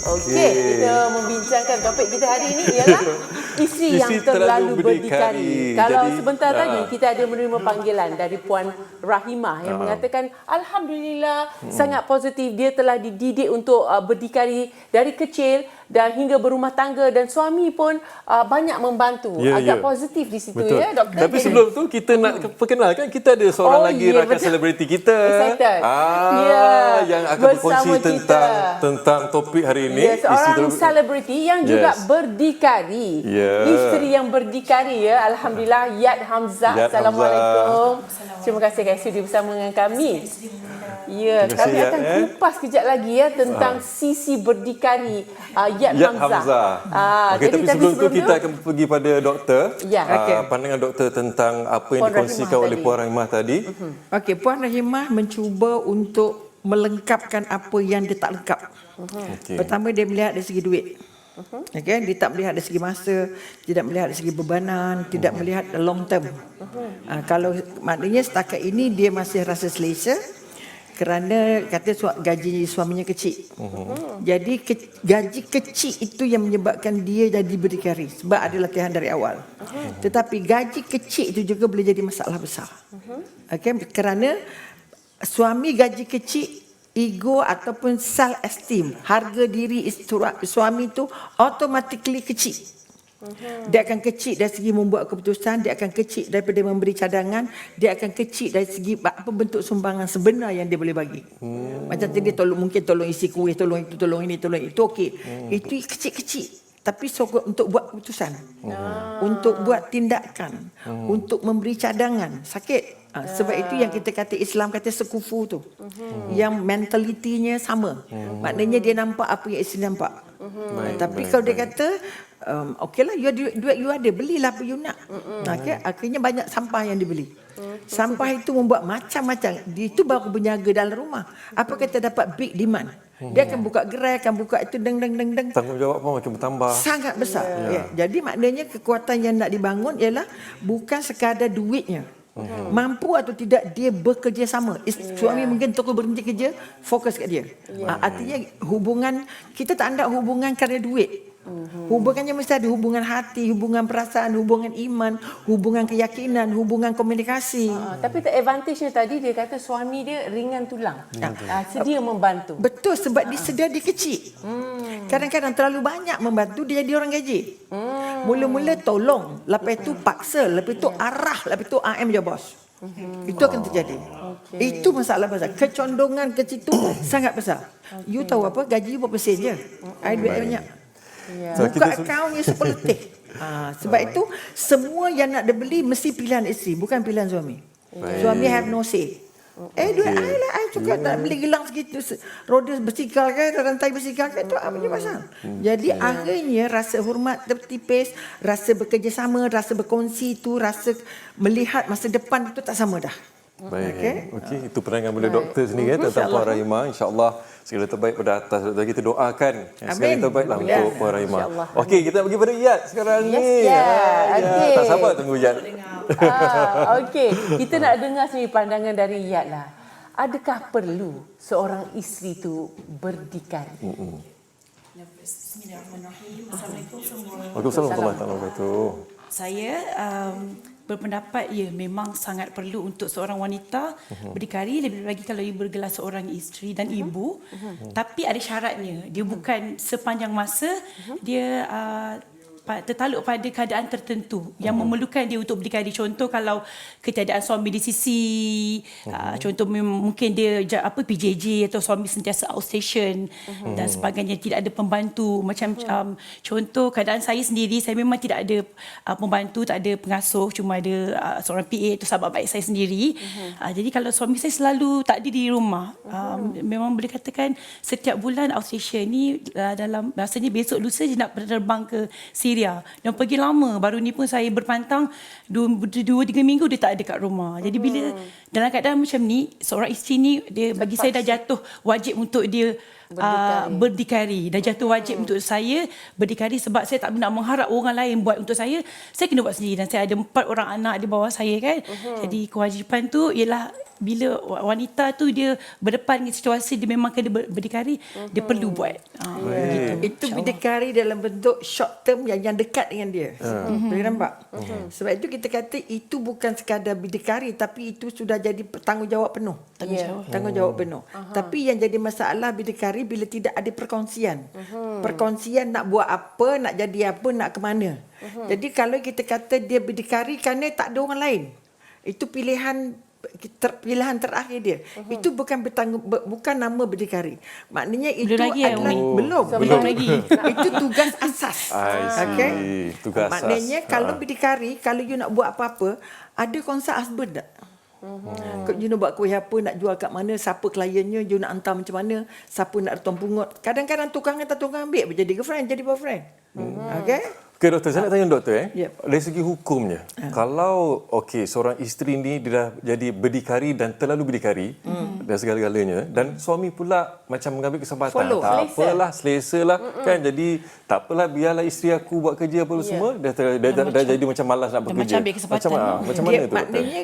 Okey, kita membincangkan topik kita hari ini ialah isteri yang terlalu berdikari. Kalau sebentar lagi kita ada menerima panggilan dari Puan Rahimah yang mengatakan alhamdulillah sangat positif, dia telah dididik untuk berdikari dari kecil dan hingga berumah tangga, dan suami pun banyak membantu. Agak positif di situ. Betul. Ya doktor. Tapi sebelum tu kita nak perkenalkan, kita ada seorang lagi rakan selebriti kita. Yang akan berkongsi tentang topik hari ini. Seorang selebriti yang juga berdikari. Isteri yang berdikari, ya. Alhamdulillah, Yat Hamzah. Assalamualaikum. Terima kasih kerana sudi bersama dengan kami. Ya, kami akan kupas kejap lagi ya tentang sisi berdikari Yat Hamzah. Okay, tapi sebelum tu kita akan pergi pada doktor. Pandangan doktor tentang apa yang dikongsikan oleh Puan Rahimah tadi. Okey, Puan Rahimah mencuba untuk melengkapkan apa yang dia tak lengkap. Pertama, dia melihat dari segi duit. Okay, dia tak melihat dari segi masa, tidak melihat dari segi bebanan, tidak melihat long term. Kalau maknanya setakat ini dia masih rasa selesa kerana kata gaji suaminya kecil. Jadi gaji kecil itu yang menyebabkan dia jadi berdikari sebab ada latihan dari awal. Tetapi gaji kecil itu juga boleh jadi masalah besar. Okay, kerana suami gaji kecil, ego ataupun self esteem, harga diri suami itu automatically kecil. Dia akan kecil dari segi membuat keputusan, dia akan kecil daripada memberi cadangan, dia akan kecil dari segi apa bentuk sumbangan sebenar yang dia boleh bagi. Macam tadi mungkin tolong isi kuih, tolong itu, tolong ini, tolong itu, okey. Itu kecil-kecil. Tapi untuk buat keputusan, untuk buat tindakan, untuk memberi cadangan, sakit. Sebab itu yang kita kata Islam kata sekufu tu, yang mentalitinya sama. Maknanya dia nampak apa yang Islam nampak. Tapi kalau dia kata okeylah, duit you ada, belilah apa you nak. Akhirnya banyak sampah yang dibeli. Sampah itu membuat macam-macam. Itu baru berniaga dalam rumah. Apa kata dapat big demand? Dia akan buka gerai, akan buka itu deng. Tanggungjawab pun macam bertambah. Sangat besar. Jadi maknanya kekuatan yang nak dibangun ialah bukan sekadar duitnya. Mampu atau tidak dia bekerja sama. Suami mungkin terus berhenti kerja, fokus kat dia. Artinya hubungan kita tak ada hubungan kerana duit. Hubungannya mesti ada hubungan hati, hubungan perasaan, hubungan iman, hubungan keyakinan, hubungan komunikasi. Tapi advantage-nya tadi dia kata suami dia ringan tulang. Sedia membantu. Betul, sebab dia sedia dia kecil. Kadang-kadang terlalu banyak membantu, dia jadi orang gaji. Mula-mula tolong, lepas itu paksa, lepas itu arah, lepas itu AM je bos. Itu akan terjadi. Itu masalah besar. Kecondongan ke situ sangat besar. You tahu apa? Gaji you berapa sen je? Duit banyak. Buka akaun you sepeletih. Sebab itu semua yang nak dibeli mesti pilihan isteri, bukan pilihan suami. Suami have no say. Duit I lah, I suka nak beli gelang segitu, roda bersikal ke, rantai bersikal ke, itu apa je pasal. Jadi akhirnya rasa hormat tertipis, rasa bekerjasama, rasa berkongsi itu, rasa melihat masa depan itu tak sama dah. Baik. Okey, itu pandangan boleh doktor sendiri tentang Puan Rahimah. InsyaAllah segala terbaik pada atas doktor. Kita doakan segala terbaiklah untuk Puan Rahimah. Okey, kita pergi pada Yat sekarang ni. Tak sabar tunggu Yat. Okey, kita nak dengar sendiri pandangan dari Yat lah. Adakah perlu seorang isteri itu berdikari? Bismillahirrahmanirrahim. Assalamualaikum semua. Waalaikumsalam warahmatullahi wabarakatuh. Saya berpendapat memang sangat perlu untuk seorang wanita berdikari, lebih lagi kalau ia bergelar seorang isteri dan ibu. Tapi ada syaratnya. Dia bukan sepanjang masa dia tertaluk pada keadaan tertentu yang memerlukan dia untuk berdikari. Contoh kalau ketiadaan suami di sisi, contoh mungkin dia PJJ atau suami sentiasa outstation dan sebagainya, tidak ada pembantu. Macam contoh keadaan saya sendiri, saya memang tidak ada pembantu, tak ada pengasuh, cuma ada seorang PA atau sahabat baik saya sendiri. Jadi kalau suami saya selalu tak ada di rumah, memang boleh katakan setiap bulan outstation ni dalam rasanya besok lusa je nak terbang ke Syria dan pergi lama. Baru ni pun saya berpantang 2-3 minggu dia tak ada kat rumah. Jadi bila dalam keadaan macam ni, seorang isteri ni dia bagi saya dah jatuh wajib untuk dia berdikari. Dah jatuh wajib untuk saya berdikari sebab saya tak nak mengharap orang lain buat untuk saya. Saya kena buat sendiri dan saya ada 4 orang anak di bawah saya kan. Jadi kewajipan tu ialah bila wanita tu dia berdepan dengan situasi dia memang kena berdikari, dia perlu buat. Gitu. Itu berdikari dalam bentuk short term yang dekat dengan dia. Boleh nampak? Sebab itu kita kata itu bukan sekadar berdikari, tapi itu sudah jadi tanggungjawab penuh. Tanggungjawab penuh. Tapi yang jadi masalah berdikari bila tidak ada perkongsian. Perkongsian nak buat apa, nak jadi apa, nak ke mana. Jadi kalau kita kata dia berdikari kerana tak ada orang lain, itu pilihan terakhir dia. Itu bukan bukan nama berdikari. Maknanya itu adalah belum lagi. Itu tugas asas. Okey. Tugas asas. Maknanya kalau berdikari, kalau you nak buat apa-apa, ada konsep husband tak? You nak buat kuih apa, nak jual kat mana, siapa kliennya, you nak hantar macam mana, siapa nak return pungut. Kadang-kadang tukang ambil jadi girlfriend, jadi boyfriend. Okey? Okey doktor, saya nak tanya doktor Yep. dari segi hukumnya. Kalau seorang isteri ni dia dah jadi berdikari dan terlalu berdikari dan segala-galanya, dan suami pula macam mengambil kesempatan, tak apalah, selesa lah kan, jadi tak apalah, biarlah isteri aku buat kerja apa semua, dah jadi macam malas nak bekerja. Macam ambil kesempatan. Macam mana tu doktor? Maknanya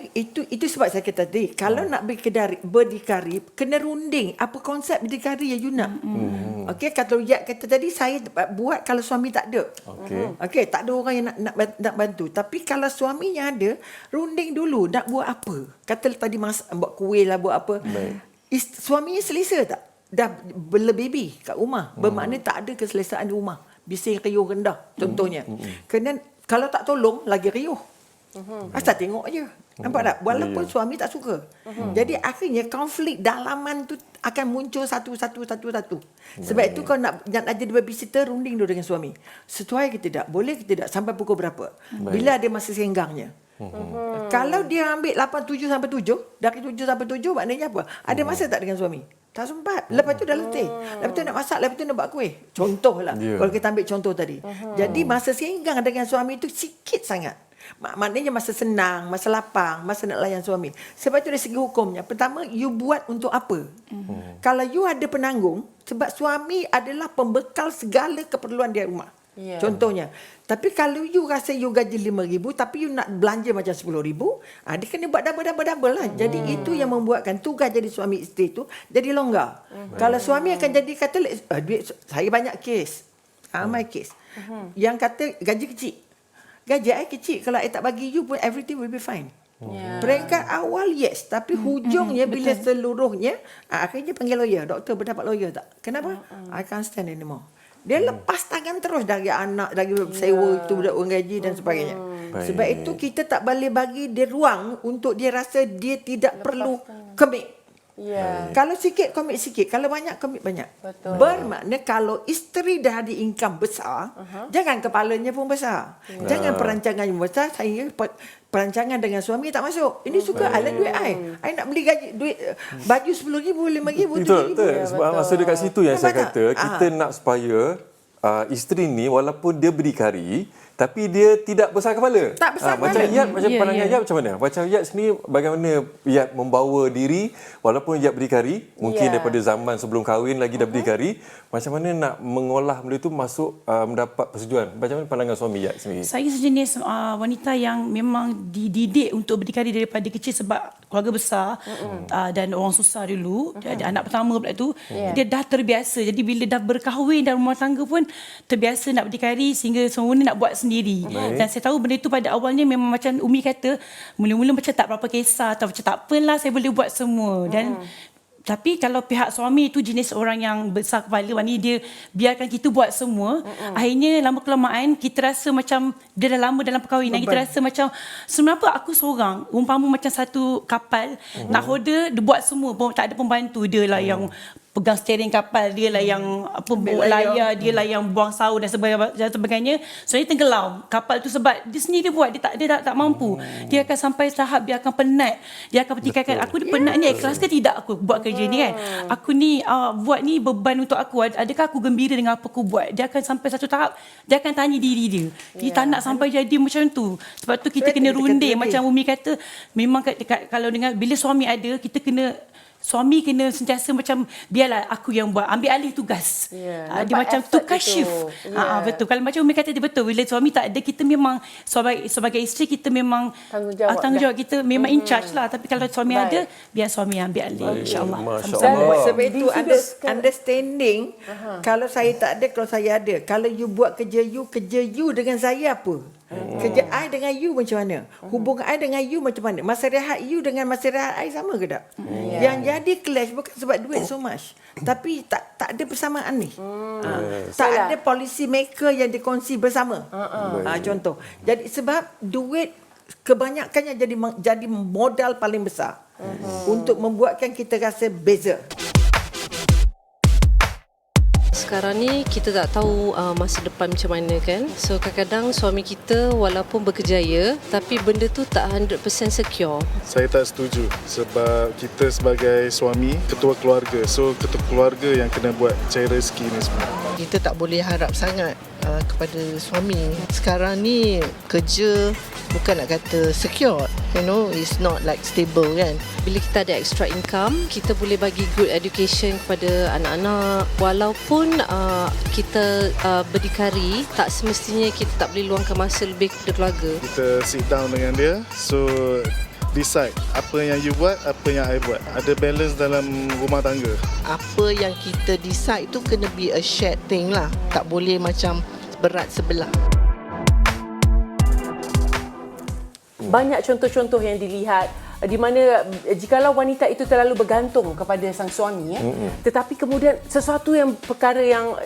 itu sebab saya kata tadi, kalau nak berdikari, kena runding apa konsep berdikari yang you nak. Okey, kalau ya kata tadi saya buat kalau suami tak ada. Okey, tak ada orang yang nak bantu. Tapi kalau suaminya ada, runding dulu nak buat apa. Kata tadi buat kuih lah, buat apa. Suaminya selesa tak? Dah bela baby kat rumah. Bermakna tak ada keselesaan di rumah. Bising riuh rendah contohnya. Kerana kalau tak tolong lagi riuh. Asal tengok je. Nampak tak? Walaupun suami tak suka. Jadi akhirnya konflik dalaman tu akan muncul satu. Sebab itu kau nak ada babysitter, runding dulu dengan suami. Sesuai ke tidak? Boleh ke tidak? Sampai pukul berapa? Bila ada masa senggangnya. Kalau dia ambil 7 sampai 7, dari 7 sampai 7 maknanya apa? Ada masa tak dengan suami? Tak sempat. Lepas tu dah letih. Lepas tu nak masak, lepas tu nak buat kuih. Contohlah. Kalau kita ambil contoh tadi. Jadi masa senggang dengan suami itu sikit sangat. Maknanya masa senang, masa lapang, masa nak layan suami. Sebab itu dari segi hukumnya, pertama, you buat untuk apa? Kalau you ada penanggung, sebab suami adalah pembekal segala keperluan dia rumah. Contohnya. Tapi kalau you rasa you gaji RM5,000 tapi you nak belanja macam RM10,000, dia kena buat double lah. Jadi itu yang membuatkan tugas jadi suami isteri tu jadi longgar. Kalau suami akan jadi kata, duit saya banyak kes. My case. Yang kata gaji kecil. Gaji saya kecil. Kalau saya tak bagi you pun everything will be fine. Peringkat awal yes. Tapi hujungnya bila seluruhnya, akhirnya panggil lawyer. Doktor berdapat lawyer tak? Kenapa? I can't stand anymore. Dia lepas tangan terus dari anak, dari sewa itu, orang gaji dan sebagainya. Sebab itu kita tak boleh bagi dia ruang untuk dia rasa dia tidak perlu commit. Kalau sikit, commit sikit. Kalau banyak, commit banyak. Bermakna kalau isteri dah ada income besar, jangan kepalanya pun besar. Jangan perancangannya besar, sehingga perancangan dengan suami tak masuk. Ini suka ala duit I nak beli duit baju RM10,000, RM5,000, RM7,000. Sebab masa dekat situ yang saya kata, kita nak supaya isteri ni walaupun dia berdikari, tapi dia tidak besar kepala. Tak besar macam kepala. Iyat, macam pandangan Iyat macam mana? Macam Iyat sendiri, bagaimana Iyat membawa diri walaupun Iyat berdikari, mungkin daripada zaman sebelum kahwin lagi dah berdikari, macam mana nak mengolah benda itu masuk mendapat persetujuan? Macam mana pandangan suami Iyat sendiri? Saya sejenis wanita yang memang dididik untuk berdikari daripada kecil sebab keluarga besar dan orang susah dulu. Anak pertama pula tu, dia dah terbiasa. Jadi bila dah berkahwin dan rumah tangga pun terbiasa nak berdikari sehingga semuanya nak buat sendiri. Dan saya tahu benda itu pada awalnya memang macam Umi kata, mula-mula macam tak berapa kisah atau macam tak apalah, saya boleh buat semua. Dan tapi kalau pihak suami itu jenis orang yang besar kepala, maknanya dia biarkan kita buat semua, akhirnya lama kelamaan kita rasa macam dia dah lama dalam perkahwinan, kita rasa macam sebenarnya aku seorang, umpama macam satu kapal, nak hoda, dia buat semua, tak ada pembantu, dia lah yang pegang steering kapal, dia lah yang bawa layar, dia lah yang buang saur dan sebagainya. So dia tenggelam kapal tu sebab dia sendiri buat, dia tak mampu. Dia akan sampai tahap dia akan penat. Dia akan pertikaikan, aku ni penat ni, ikhlas ke tidak aku buat kerja ni kan? Aku ni buat ni beban untuk aku. Adakah aku gembira dengan apa aku buat? Dia akan sampai satu tahap, dia akan tanya diri dia. Dia tak nak sampai jadi macam tu. Sebab tu kita kena runding. Macam Umi kata, memang kalau dengan bila suami ada, kita kena suami kena sentiasa macam biarlah aku yang buat, ambil alih tugas. Ya, Dia nampak macam effort tukar itu. shift. Ya. Betul. Kalau macam Umi kata dia betul, bila suami tak ada, kita memang sebagai isteri kita memang Tanggungjawab kita memang in charge lah. Tapi kalau suami Baik. ada, biar suami ambil alih, insya-Allah. Masya Dan Allah. sebab itu Disebutkan- understanding, kalau saya tak ada, kalau saya ada. Kalau you buat kerja you dengan saya apa? Kerja I dengan you macam mana? Hubungan I dengan you macam mana? Masa rehat you dengan masa rehat I sama ke tak? Yang jadi clash bukan sebab duit so much. Tapi tak ada persamaan ni. Tak ada policy maker yang dikongsi bersama. Contoh. Jadi sebab duit kebanyakannya jadi modal paling besar untuk membuatkan kita rasa beza. Sekarang ni kita tak tahu masa depan macam mana kan. So kadang-kadang suami kita walaupun berkejaya tapi benda tu tak 100% secure. Saya tak setuju sebab kita sebagai suami, ketua keluarga. So ketua keluarga yang kena buat cari rezeki ni semua. Kita tak boleh harap sangat kepada suami. Sekarang ni kerja bukan nak kata secure, it's not like stable kan. Bila kita ada extra income, kita boleh bagi good education kepada anak-anak. Walaupun kita berdikari, tak semestinya kita tak boleh luangkan masa lebih kepada keluarga. Kita sit down dengan dia, so decide apa yang you buat, apa yang I buat. Ada balance dalam rumah tangga. Apa yang kita decide tu kena be a shared thing lah. Tak boleh macam berat sebelah. Banyak contoh-contoh yang dilihat di mana jikalau wanita itu terlalu bergantung kepada sang suami, tetapi kemudian sesuatu yang perkara yang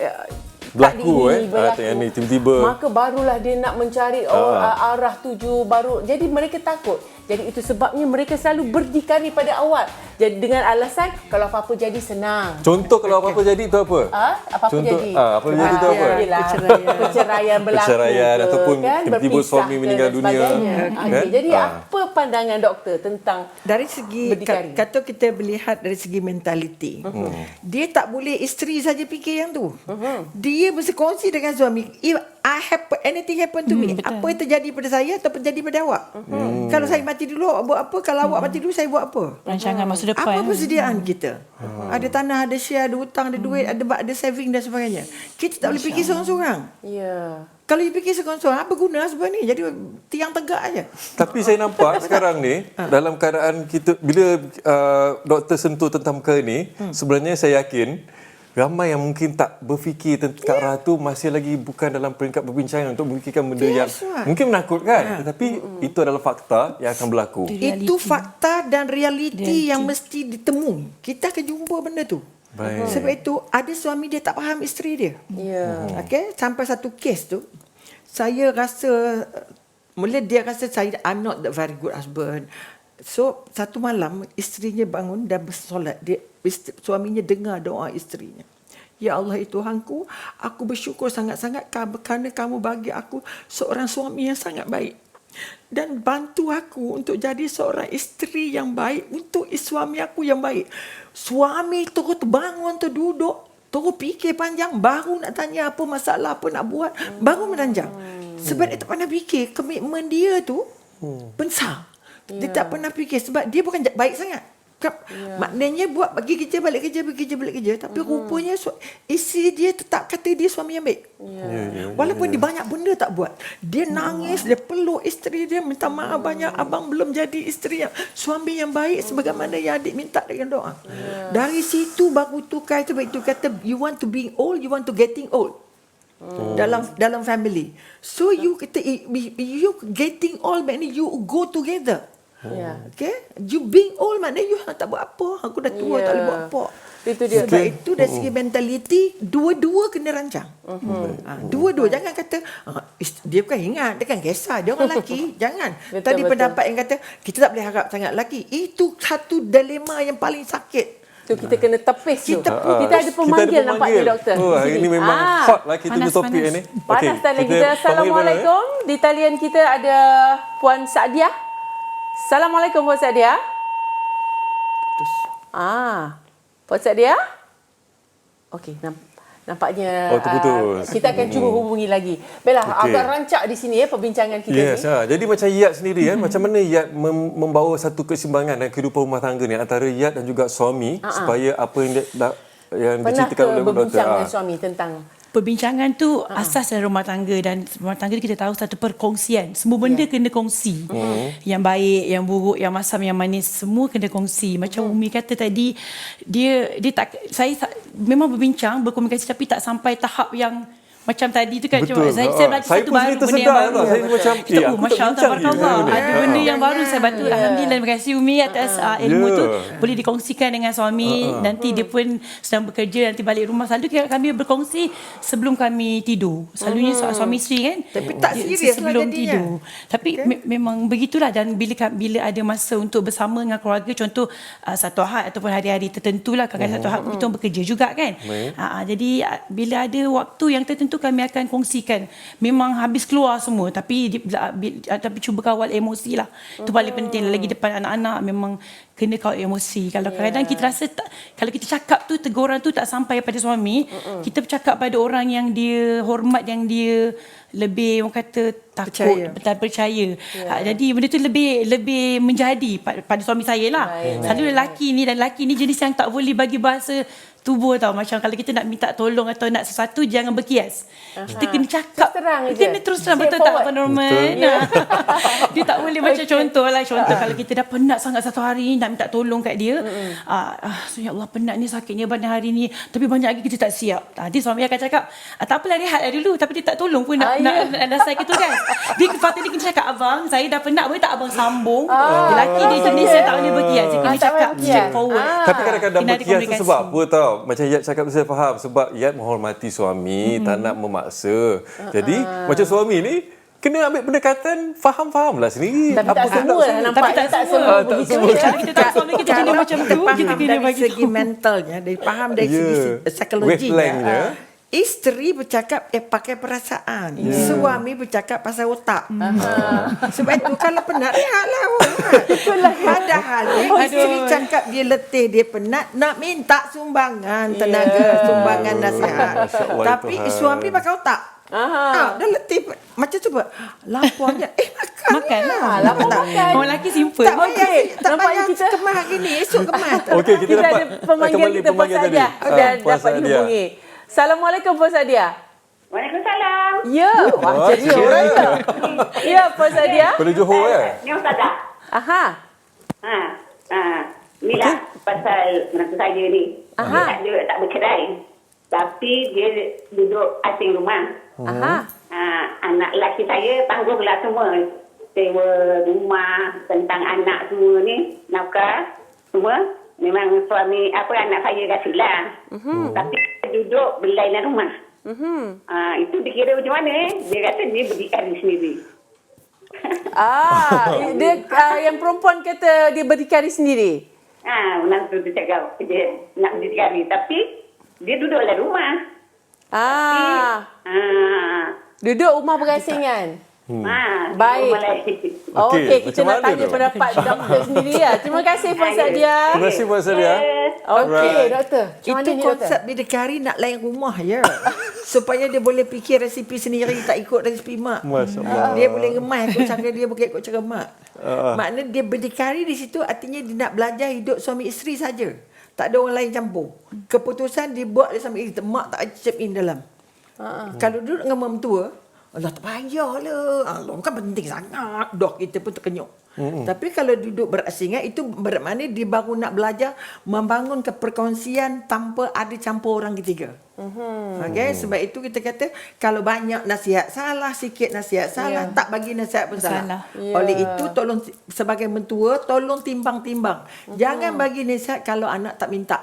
Berlaku, berlaku, yang ni tiba-tiba. maka barulah dia nak mencari arah tuju baru. Jadi mereka takut. Jadi itu sebabnya mereka selalu berdikari pada awal. Jadi dengan alasan kalau apa-apa jadi senang. Contoh kalau apa-apa jadi tu apa? Apa-apa Contoh, jadi. apa-apa jadi tu apa? Perceraian berlaku. Perceraian ke, ataupun kan, tiba-tiba berpisah suami ke meninggal dan dunia. sebagainya. Kan? Okey, jadi apa pandangan doktor tentang Dari segi berdikari? kata kita melihat dari segi mentaliti, dia tak boleh isteri saja fikir yang tu. Dia mesti kongsi dengan suami. If anything happen to me, betul. apa yang terjadi pada saya atau terjadi pada awak. Kalau saya mati dulu, awak buat apa? Kalau awak mati dulu, saya buat apa? Rancangan masa depan. Apa persediaan kita? Ada tanah, ada share, ada hutang, ada duit, ada saving dan sebagainya. Kita tak boleh fikir seorang-seorang. Ya. Kalau you fikir seorang-seorang, apa guna sebenarnya? Jadi tiang tegak aja. Tapi saya nampak sekarang ni dalam keadaan kita bila doktor sentuh tentang perkara ni, sebenarnya saya yakin ramai yang mungkin tak berfikir tentang ke arah tu masih lagi bukan dalam peringkat perbincangan untuk memikirkan benda yang mungkin menakutkan, tetapi itu adalah fakta yang akan berlaku. Itu fakta dan realiti yang mesti ditemu. Kita akan jumpa benda tu. Baik. Sebab itu ada suami dia tak faham isteri dia. Ya. Okey, sampai satu kes tu saya rasa mula dia rasa I'm not the very good husband. So satu malam isterinya bangun dan bersolat. Suaminya dengar doa isterinya. Ya Allah, Tuhanku, aku bersyukur sangat-sangat kerana kamu bagi aku seorang suami yang sangat baik. Dan bantu aku untuk jadi seorang isteri yang baik untuk suami aku yang baik. Suami terus bangun, terduduk, terus fikir panjang, baru nak tanya apa masalah, apa nak buat, baru meranjang. Sebab dia tak pernah fikir komitmen dia tu besar. Dia tak pernah fikir sebab dia bukan baik sangat. Maknanya buat pergi kerja balik kerja, tapi rupanya isteri dia tetap kata dia suami yang baik. Walaupun dia banyak benda tak buat. Dia nangis, dia peluk isteri dia, minta maaf banyak, abang belum jadi isteri yang suami yang baik sebagaimana yang adik minta dengan doa. Dari situ baru tukar. Sebab itu kata you want to being old, you want to getting old. Dalam family. So you kata you getting old maknanya you go together. Okay? You being old maknanya you tak buat apa. Aku dah tua, tak boleh buat apa. Itu dia. Sebab itu dari segi mentaliti, dua-dua kena rancang. Dua-dua. Jangan kata dia bukan ingat, dia kan kisah, dia orang lelaki. Jangan. Tadi pendapat yang kata kita tak boleh harap sangat lelaki. Itu satu dilema yang paling sakit. Tu kita kena tepis tu. Kita ada pemanggil nampaknya doktor. Hari ini memang hot lah kita punya topik ni. Panas talian kita. Assalamualaikum. Di talian kita ada Puan Saadia. Assalamualaikum Puan Saadia. Puan Saadia. Okey, nampaknya terputus. kita akan cuba hubungi lagi. Baiklah, agak rancak di sini perbincangan kita ni. Jadi macam Iyat sendiri macam mana Iyat membawa satu keseimbangan dalam kehidupan rumah tangga ni antara Iyat dan juga suami supaya apa yang Pernah diceritakan oleh berbincang dengan doktor. suami tentang Perbincangan tu asas dalam rumah tangga, dan rumah tangga kita tahu satu perkongsian. Semua benda kena kongsi. Yang baik, yang buruk, yang masam, yang manis, semua kena kongsi. Macam Umi kata tadi, dia tak, saya memang berbincang, berkomunikasi, tapi tak sampai tahap yang macam tadi tu kan. Betul. Saya belajar Saya satu pun baru, sendiri benda yang tersedar baru. tau. Saya macam, Kita, aku tak Masya Allah, bincang je tabarakallah. benda ni. Ada benda yang baru saya bantu. Alhamdulillah, terima kasih Umi atas ilmu tu. Boleh dikongsikan dengan suami. Nanti dia pun sedang bekerja, nanti balik rumah. Selalu kami berkongsi sebelum kami tidur. Selalunya suami isteri kan. Tapi tak serius sebelum lah jadinya. tidur. Tapi memang begitulah. Dan bila ada masa untuk bersama dengan keluarga, contoh satu Ahad ataupun hari-hari tertentu lah. Kadang-kadang satu Ahad pun kita bekerja juga kan. Jadi bila ada waktu yang tertentu, kami akan kongsikan. Memang habis keluar semua, tapi cuba kawal emosi lah. Itu paling penting. Lagi depan anak-anak memang kena kawal emosi. Kalau kadang-kadang kita rasa kalau kita cakap tu, teguran tu tak sampai pada suami, kita bercakap pada orang yang dia hormat, yang dia lebih, orang kata, takut dan percaya. Jadi benda tu lebih menjadi pada suami saya lah. Selalu lelaki ni jenis yang tak boleh bagi bahasa tubuh tau. Macam kalau kita nak minta tolong atau nak sesuatu, jangan berkias. Kita kena cakap. Kena terus terang. Betul tak, Abang Norman? Dia tak boleh macam contoh kalau kita dah penat sangat satu hari nak minta tolong kat dia. Ya Allah, penat ni, sakitnya badan hari ni, tapi banyak lagi kita tak siap. Nanti suami akan cakap, tak apalah, rehat dulu. Tapi dia tak tolong pun nak selesai gitu kan. Dia kepatutnya kena cakap, abang, saya dah penat, boleh tak abang sambung? Lelaki dia jenis yang tak boleh berkias. Dia kena cakap straightforward. Tapi kadang-kadang berkias tu sebab apa tau? Macam Iyat cakap, saya faham. Sebab Iyat menghormati suami, tak nak memaksa. Jadi macam suami ni kena ambil pendekatan faham-faham lah sendiri. Tapi tak semua lah nampak. Tapi tak semua begitu. Kalau kita tahu suami kita jenis macam tu, kita kena dari bagi segi mentalnya, dari faham dari segi psikologinya. Isteri bercakap pakai perasaan. Suami bercakap pasal otak. Sebab itu kalau penat, rehatlah. Padahal isteri cakap dia letih, dia penat, nak minta sumbangan tenaga, sumbangan nasihat. Tapi suami pakai otak. Dah letih, macam cuba lapuannya, makan lah. Orang lelaki simple. Tak payah kita kemas hari ni, esok kemas. Okey, kita dapat ada pemanggil kita, Puan Sadia. Dah dapat dihubungi. Assalamualaikum, Puan Sadia. Waalaikumsalam. Ya, jadi orang tu. Ya, Puan Sadia. Pada Johor ya? Ni Ustazah. Aha. Ni lah pasal menantu saya ni. Dia tak bercerai. Tapi dia duduk asing rumah. Anak lelaki saya tanggunglah semua. Sewa rumah, tentang anak semua ni, nafkah semua. Memang suami anak saya kasihlah. Tapi dia duduk berlainan rumah. Itu dikira macam mana? Dia kata dia berdikari sendiri. Dia yang perempuan kata dia berdikari sendiri. Menantu dia cakap dia nak berdikari, tapi dia duduk dalam rumah. Duduk rumah berasingan. Baik. Okey, kita nak tanya pendapat doktor sendiri ya. Terima kasih Puan Sadia. Terima kasih Puan Sadia. Okey, doktor. Macam mana Itu ni, konsep doktor? bidikari nak lain rumah ya. Supaya dia boleh fikir resipi sendiri, tak ikut resipi mak. Masya-Allah. Dia boleh remas ikut cara dia, bukan ikut cara mak. Maknanya dia berdikari di situ, artinya dia nak belajar hidup suami isteri saja. Tak ada orang lain campur. Keputusan dibuat oleh suami isteri, mak tak chip in dalam. Kalau duduk dengan mak tua, Allah tak payahlah. Allah kan penting sangat. Dah kita pun terkenyuk. Tapi kalau duduk berasingan, itu bermakna dia baru nak belajar membangun keperkongsian tanpa ada campur orang ketiga. Okay? Sebab itu kita kata kalau banyak nasihat salah, sikit nasihat salah, tak bagi nasihat pun salah. Oleh itu tolong sebagai mentua, tolong timbang-timbang. Jangan bagi nasihat kalau anak tak minta.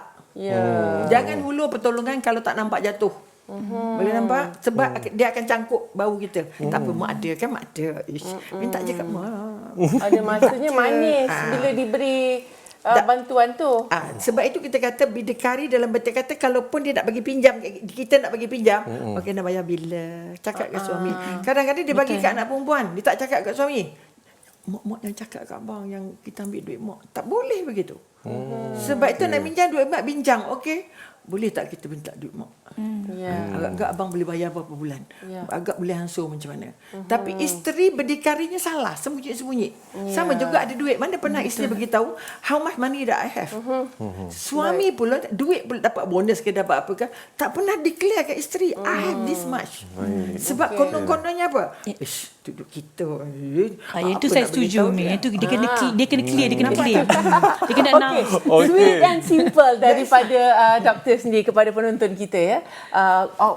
Jangan hulur pertolongan kalau tak nampak jatuh. Boleh nampak? Sebab dia akan cangkuk bau kita. Tak apa, mak ada kan, mak ada. Minta je kat mak. Ada maksudnya manis bila diberi bantuan tu. Sebab itu kita kata bidikari dalam bentuk kata, kalaupun dia nak bagi pinjam, kita nak bagi pinjam, okey, nak bayar bila. Cakap kat suami. Kadang-kadang dia bagi kat anak perempuan, dia tak cakap kat suami. Mak yang cakap kat abang yang kita ambil duit mak. Tak boleh begitu. Sebab itu nak pinjam duit mak, bincang. Okey, boleh tak kita minta duit mak? Agak-agak abang boleh bayar berapa bulan? Agak boleh hansur macam mana? Tapi isteri berdikarinya salah, sembunyi-sembunyi. Sama juga ada duit. Mana pernah isteri beritahu how much money that I have? Suami pula duit pula dapat bonus ke dapat apa ke, tak pernah declare kat isteri I have this much. Sebab konon-kononnya apa? Ish, duduk kita. Yang tu saya setuju Umi. Itu dia kena clear, dia kena clear. Dia kena announce. Sweet and simple daripada doktor sendiri kepada penonton kita ya.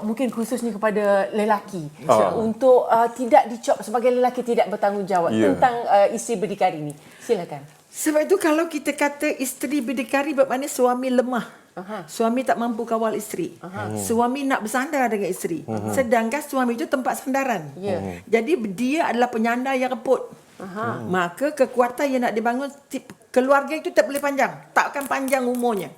Mungkin khususnya kepada lelaki untuk tidak dicop sebagai lelaki tidak bertanggungjawab tentang isteri berdikari ni. Silakan. Sebab itu kalau kita kata isteri berdikari bermakna suami lemah. Suami tak mampu kawal isteri. Suami nak bersandar dengan isteri. Sedangkan suami itu tempat sandaran. Jadi dia adalah penyandar yang reput. Maka kekuatan yang nak dibangun keluarga itu tak boleh panjang. Tak akan panjang umurnya.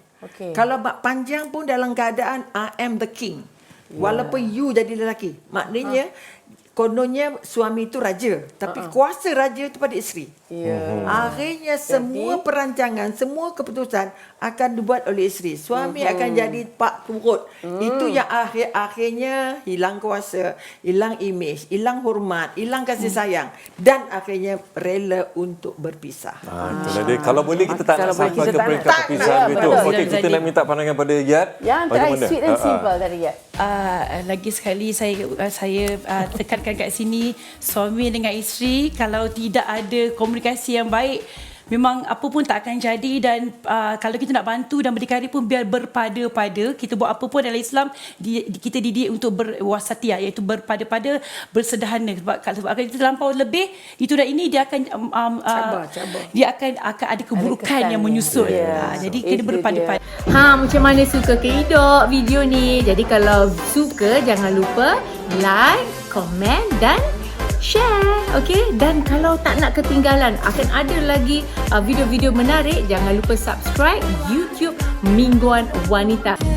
Kalau panjang pun dalam keadaan I am the king. Walaupun you jadi lelaki. Maknanya kononnya suami itu raja, tapi kuasa raja itu pada isteri. Akhirnya semua perancangan, semua keputusan akan dibuat oleh isteri. Suami akan jadi pak turut. Itu yang akhirnya hilang kuasa, hilang imej, hilang hormat, hilang kasih sayang dan akhirnya rela untuk berpisah. Jadi kalau boleh kita tak nak sampai ke peringkat perpisahan itu. Okey, kita nak minta pandangan pada Yat. Yang terakhir sweet and simple dari Yat. Lagi sekali saya tekankan kat sini, suami dengan isteri kalau tidak ada komunikasi yang baik, memang apa pun tak akan jadi. Dan kalau kita nak bantu dan berdikari pun biar berpada-pada. Kita buat apa pun dalam Islam, kita didik untuk berwasatiyah, iaitu berpada-pada, bersederhana. Sebab kalau kita terlampau lebih itu dan ini, dia akan dia akan ada keburukan yang menyusul. Jadi kena berpada-pada. Macam mana suka ke hidup video ni? Jadi kalau suka, jangan lupa like, komen dan share. Okey, dan kalau tak nak ketinggalan akan ada lagi video-video menarik, jangan lupa subscribe YouTube Mingguan Wanita.